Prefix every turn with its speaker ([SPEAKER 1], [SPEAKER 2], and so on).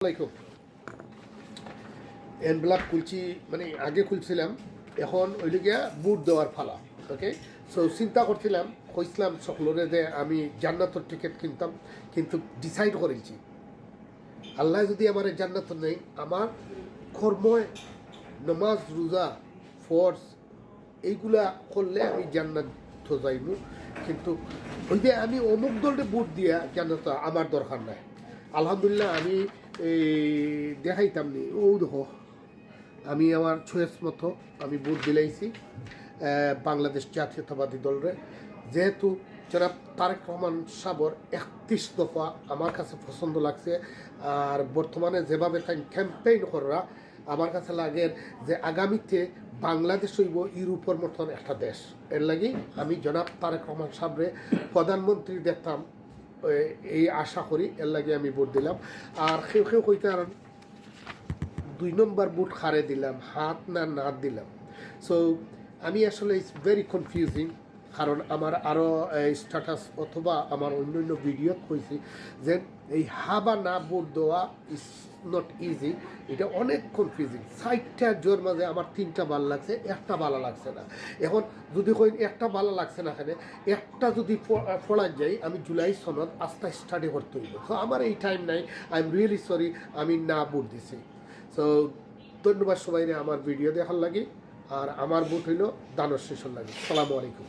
[SPEAKER 1] আলাইকুম। এনভেলপ খুলছি, মানে আগে খুলছিলাম, এখন ওইদিকে বুট দেওয়ার ফালা। ওকে, সো চিন্তা করছিলাম, কইছিলাম সকলরে যে আমি জান্নাতর টিকিট কিনতাম, কিন্তু ডিসাইড করেছি আল্লাহ যদি আমার জান্নাত নেই, আমার কর্ময় নমাজ রোজা ফোর্স এইগুলা করলে আমি জান্নাত যাইব। কিন্তু ওই যে আমি অমুক দলে বুট দিয়া জান্নাত আমার দরকার নাই। আলহামদুলিল্লাহ, আমি এই দেখাইতাম নি, ও দেখো আমি আমার চয়েস মতো আমি ভোট দিলাইছি বাংলাদেশ জাতীয়তাবাদী দলরে। যেহেতু জনাব তারেক রহমান সাবর 31 দফা আমার কাছে পছন্দ লাগছে, আর বর্তমানে যেভাবে তাই ক্যাম্পেইন করা আমার কাছে লাগে যে আগামীতে বাংলাদেশ হইব ইউরোপের মতন একটা দেশ। এর লাগি আমি জনাব তারেক রহমান সাবরে প্রধানমন্ত্রী দেখতাম, এই আশা করি। এর লাগে আমি ভোট দিলাম। আর কেউ কইতে আর 2 নম্বর বুট হারে দিলাম, হাত না দিলাম। সো আমি আসলে ইটস ভেরি কনফিউজিং, কারণ আমার আরও স্ট্যাটাস অথবা আমার অন্য ভিডিও কইছি যে এই হা বা না বুট দেওয়া ইজ নট ইজি। এটা অনেক কনফিউজিং। 60টা জোর মাঝে আমার 3টা ভালো লাগছে, একটা ভালো লাগছে না। এখন যদি কই একটা ভালো লাগছে না, এখানে একটা যদি পড়া যায়, আমি জুলাই সনদ আস্তে স্টাডি করতে হইব। তো আমার এই টাইম নাই, আই এম রিয়েলি সরি, আমি না বুট দিছি। সো ধন্যবাদ সবাই আমার ভিডিও দেখার লাগে। আর আমার বুট হইল দানব শেষর লাগে। সালামু আলাইকুম।